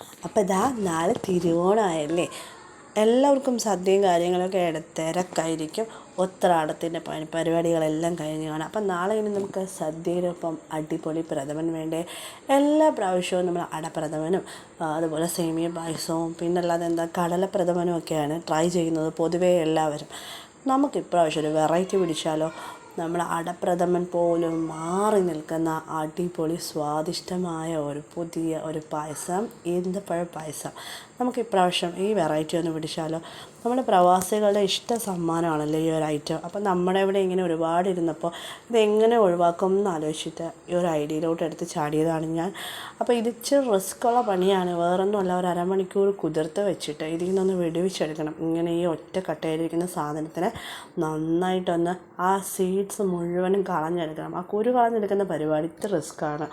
അപ്പോൾ ഇതാ നാളെ തിരുവോണമായല്ലേ. എല്ലാവർക്കും സദ്യയും കാര്യങ്ങളൊക്കെ തിരക്കായിരിക്കും. ഉത്രാടത്തിൻ്റെ പരിപാടികളെല്ലാം കഴിഞ്ഞ് കാണാം. അപ്പം നാളെ ഇനി നമുക്ക് സദ്യയിലൊപ്പം അടിപൊളി പ്രഥമൻ വേണ്ടേ. എല്ലാ പ്രാവശ്യവും നമ്മൾ അടപ്രഥമനും അതുപോലെ സേമിയ പായസവും പിന്നല്ലാതെ കടലപ്രഥമനും ഒക്കെയാണ് ട്രൈ ചെയ്യുന്നത് പൊതുവേ എല്ലാവരും. നമുക്ക് ഇപ്രാവശ്യം ഒരു വെറൈറ്റി പിടിച്ചാലോ. നമ്മൾ അടപ്രഥമൻ പോലും മാറി നിൽക്കുന്ന അടിപൊളി സ്വാദിഷ്ടമായ ഒരു പുതിയ ഒരു പായസം, ഈന്തപ്പഴ പായസം. നമുക്ക് ഇപ്രാവശ്യം ഈ വെറൈറ്റി ഒന്ന് പിടിച്ചാലോ. നമ്മുടെ പ്രവാസികളുടെ ഇഷ്ട സമ്മാനമാണല്ലോ ഈ ഒരു ഐറ്റം. അപ്പം നമ്മുടെ ഇവിടെ ഇങ്ങനെ ഒരുപാട് ഇരുന്നപ്പോൾ ഇതെങ്ങനെ ഒഴിവാക്കും എന്ന് ആലോചിച്ചിട്ട് ഈ ഒരു ഐഡിയയിലോട്ട് എടുത്ത് ചാടിയതാണ് ഞാൻ. അപ്പോൾ ഇതിച്ചിരി റിസ്ക്കുള്ള പണിയാണ്. വേറൊന്നുമല്ല, ഒരു അരമണിക്കൂർ കുതിർത്ത് വെച്ചിട്ട് ഇതിൽ നിന്നൊന്ന് വെടിവെച്ചെടുക്കണം. ഇങ്ങനെ ഈ ഒറ്റ കട്ടയിലിരിക്കുന്ന സാധനത്തിനെ നന്നായിട്ടൊന്ന് ആ സീഡ്സ് മുഴുവനും കളഞ്ഞെടുക്കണം. ആ കുരു കളഞ്ഞെടുക്കുന്ന പരിപാടി ഇത്ര റിസ്ക്കാണ്.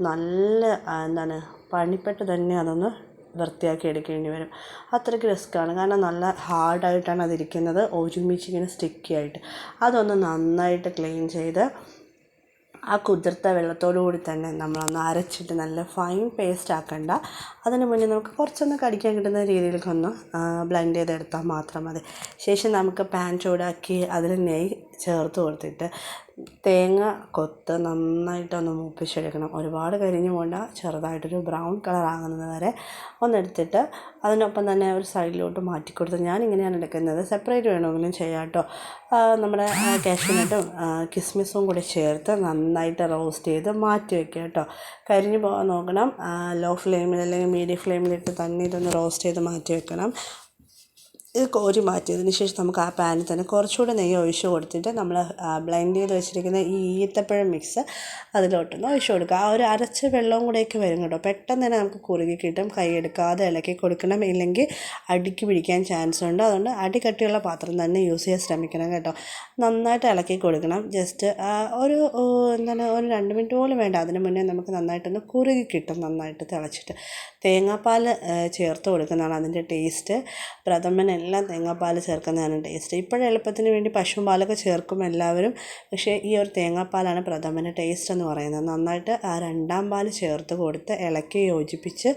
നല്ല പണിപ്പെട്ട് തന്നെ അതൊന്ന് വൃത്തിയാക്കി എടുക്കേണ്ടി വരും. അത്രയ്ക്ക് റിസ്ക്കാണ്. കാരണം നല്ല ഹാർഡായിട്ടാണ് അതിരിക്കുന്നത്, ഒരുമിച്ചിങ്ങനെ സ്റ്റിക്കി ആയിട്ട്. അതൊന്ന് നന്നായിട്ട് ക്ലീൻ ചെയ്ത് ആ കുതിർത്ത വെള്ളത്തോടു കൂടി തന്നെ നമ്മളൊന്ന് അരച്ചിട്ട് നല്ല ഫൈൻ പേസ്റ്റ് ആക്കണ്ട. അതിന് മുന്നേ നമുക്ക് കുറച്ചൊന്ന് കടിക്കാൻ കിട്ടുന്ന രീതിയിലൊക്കെ ഒന്ന് ബ്ലെൻഡ് ചെയ്തെടുത്താൽ മാത്രം മതി. ശേഷം നമുക്ക് പാൻ ചൂടാക്കി അതിൽ നെയ്യ് ചേർത്ത് കൊടുത്തിട്ട് തേങ്ങ കൊത്ത് നന്നായിട്ടൊന്ന് മൂപ്പിച്ചെടുക്കണം. ഒരുപാട് കരിഞ്ഞു പോകണ്ട, ചെറുതായിട്ടൊരു ബ്രൗൺ കളർ ആകുന്നത് വരെ ഒന്നെടുത്തിട്ട് അതിനൊപ്പം തന്നെ ഒരു സൈഡിലോട്ട് മാറ്റി കൊടുത്ത് ഞാനിങ്ങനെയാണ് എടുക്കുന്നത്. സെപ്പറേറ്റ് വേണമെങ്കിലും ചെയ്യാം കേട്ടോ. നമ്മുടെ കാഷ്യൂനട്ടും കിസ്മിസും കൂടി ചേർത്ത് നന്നായിട്ട് റോസ്റ്റ് ചെയ്ത് മാറ്റി വയ്ക്കുക കേട്ടോ. കരിഞ്ഞു പോകാൻ നോക്കണം. ലോ ഫ്ലെയിമിൽ അല്ലെങ്കിൽ മീഡിയം ഫ്ലെയിമിലിട്ട് തന്നെ ഇതൊന്ന് റോസ്റ്റ് ചെയ്ത് മാറ്റി വെക്കണം. ഇത് കോരി മാറ്റിയതിന് ശേഷം നമുക്ക് ആ പാനിൽ തന്നെ കുറച്ചുകൂടെ നെയ്യ് ഒഴിച്ച് കൊടുത്തിട്ട് നമ്മൾ ബ്ലെൻഡ് ചെയ്ത് വെച്ചിരിക്കുന്ന ഈ ഈത്തപ്പഴം മിക്സ് അതിലോട്ടൊന്ന് ഒഴിച്ച് കൊടുക്കുക. ആ ഒരു അരച്ച വെള്ളവും കൂടെയൊക്കെ വരും കേട്ടോ. പെട്ടെന്ന് തന്നെ നമുക്ക് കുറുകി കിട്ടും. കൈ എടുക്കാതെ ഇളക്കി കൊടുക്കണം, ഇല്ലെങ്കിൽ അടിക്ക് പിടിക്കാൻ ചാൻസ് ഉണ്ട്. അതുകൊണ്ട് അടി കട്ടിയുള്ള പാത്രം തന്നെ യൂസ് ചെയ്യാൻ ശ്രമിക്കണം കേട്ടോ. നന്നായിട്ട് ഇളക്കി കൊടുക്കണം. ജസ്റ്റ് ഒരു ഒരു 2 മിനിറ്റ് പോലും വേണ്ട. അതിന് മുന്നേ നമുക്ക് നന്നായിട്ടൊന്ന് കുറുകി കിട്ടും. നന്നായിട്ട് തിളച്ചിട്ട് തേങ്ങാപ്പാൽ ചേർത്ത് കൊടുക്കുന്നതാണ് അതിൻ്റെ ടേസ്റ്റ്. പ്രഥമനെല്ലാം തേങ്ങാപ്പാൽ ചേർക്കുന്നതാണ് ടേസ്റ്റ്. ഇപ്പോഴും എളുപ്പത്തിന് വേണ്ടി പശുവും പാലൊക്കെ ചേർക്കും എല്ലാവരും. പക്ഷേ ഈ ഒരു തേങ്ങാപ്പാലാണ് പ്രഥമന് ടേസ്റ്റ് എന്ന് പറയുന്നത്. നന്നായിട്ട് ആ 2ാം പാൽ ചേർത്ത് കൊടുത്ത് ഇളക്കി യോജിപ്പിച്ച്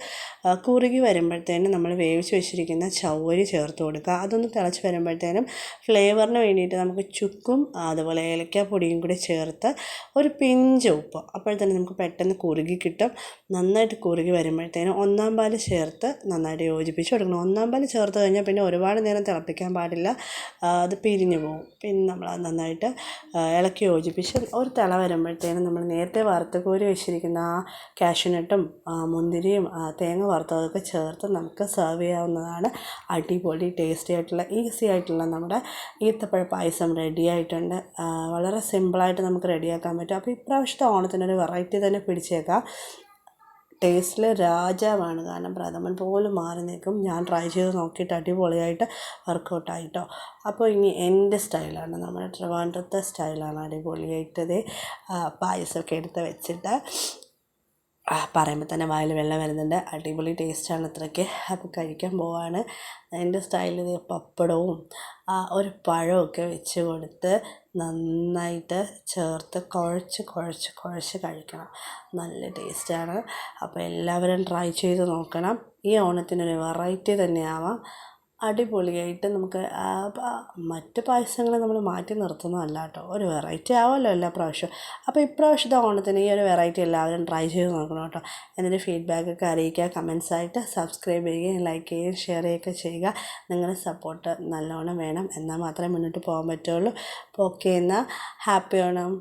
കുറുകി വരുമ്പോഴത്തേനും നമ്മൾ വേവിച്ച് വെച്ചിരിക്കുന്ന ചവ്വരി ചേർത്ത് കൊടുക്കുക. അതൊന്ന് തിളച്ച് വരുമ്പോഴത്തേനും ഫ്ലേവറിന് വേണ്ടിയിട്ട് നമുക്ക് ചുക്കും അതുപോലെ ഏലക്കാപ്പൊടിയും കൂടി ചേർത്ത് ഒരു പിഞ്ച് ഉപ്പ്, അപ്പോഴത്തേനും നമുക്ക് പെട്ടെന്ന് കുറുകി കിട്ടും. നന്നായിട്ട് കുറുകി വരുമ്പോഴത്തേനും 1ാം പാൽ ചേർത്ത് നന്നായിട്ട് യോജിപ്പിച്ച് കൊടുക്കണം. 1ാം പാൽ ചേർത്ത് കഴിഞ്ഞാൽ പിന്നെ ഒരുപാട് നേരം തിളപ്പിക്കാൻ പാടില്ല, അത് പിരിഞ്ഞു പോകും. പിന്നെ നമ്മളത് നന്നായിട്ട് ഇളക്കി യോജിപ്പിച്ച് ഒരു തിള വരുമ്പോഴത്തേനും നമ്മൾ നേരത്തെ വറുത്ത് കോരി വെച്ചിരിക്കുന്ന ആ കാഷ്യൂനട്ടും മുന്തിരിയും തേങ്ങ വറുത്തതൊക്കെ ചേർത്ത് നമുക്ക് സെർവ് ചെയ്യാവുന്നതാണ്. അടിപൊളി ടേസ്റ്റി ആയിട്ടുള്ള ഈസി ആയിട്ടുള്ള നമ്മുടെ ഈത്തപ്പഴ പായസം റെഡി ആയിട്ടുണ്ട്. വളരെ സിമ്പിളായിട്ട് നമുക്ക് റെഡിയാക്കാൻ പറ്റും. അപ്പോൾ ഇപ്രാവശ്യത്തെ ഓണത്തിനൊരു വെറൈറ്റി തന്നെ പിടിച്ചേക്കാം. ടേസ്റ്റിൽ രാജാവാണ്. കാരണം പ്രഥമൻ പോലും മാറി നിൽക്കും. ഞാൻ ട്രൈ ചെയ്ത് നോക്കിയിട്ട് അടിപൊളിയായിട്ട് വർക്കൗട്ടായിട്ടോ. അപ്പോൾ ഇനി എൻ്റെ സ്റ്റൈലാണ്, നമ്മുടെ ട്രിവാൻഡ്രത്തെ സ്റ്റൈലാണ്. അടിപൊളിയായിട്ടത് പായസമൊക്കെ എടുത്ത് വെച്ചിട്ട് പറയുമ്പോൾ തന്നെ വായിൽ വെള്ളം വരുന്നുണ്ട്. അടിപൊളി ടേസ്റ്റാണ് അത്രയ്ക്ക്. അപ്പോൾ കഴിക്കാൻ പോവാണ്. എൻ്റെ സ്റ്റൈലിൽ പപ്പടവും ഒരു പഴമൊക്കെ വെച്ച് കൊടുത്ത് നന്നായിട്ട് ചേർത്ത് കുഴച്ച് കഴിക്കണം. നല്ല ടേസ്റ്റാണ്. അപ്പോൾ എല്ലാവരും ട്രൈ ചെയ്ത് നോക്കണം. ഈ ഓണത്തിനൊരു വെറൈറ്റി തന്നെയാവാം. അടിപൊളിയായിട്ട് നമുക്ക് മറ്റ് പായസങ്ങൾ നമ്മൾ മാറ്റി നിർത്തുന്നതല്ല കേട്ടോ. ഒരു വെറൈറ്റി ആവുമല്ലോ എല്ലാ പ്രാവശ്യവും. അപ്പോൾ ഇപ്രാവശ്യത്തെ ഓണത്തിന് ഈ ഒരു വെറൈറ്റി എല്ലാവരും ട്രൈ ചെയ്ത് നോക്കണം കേട്ടോ. എന്നിട്ട് ഫീഡ്ബാക്കൊക്കെ അറിയിക്കുക. കമൻസായിട്ട് സബ്സ്ക്രൈബ് ചെയ്യുകയും ലൈക്ക് ചെയ്യുകയും ഷെയർ ചെയ്യുകയൊക്കെ ചെയ്യുക. നിങ്ങളുടെ സപ്പോർട്ട് നല്ലോണം വേണം. എന്നാൽ മാത്രമേ മുന്നോട്ട് പോകാൻ പറ്റുള്ളൂ. അപ്പോൾ ഓക്കെ, എന്നാൽ ഹാപ്പി ഓണം.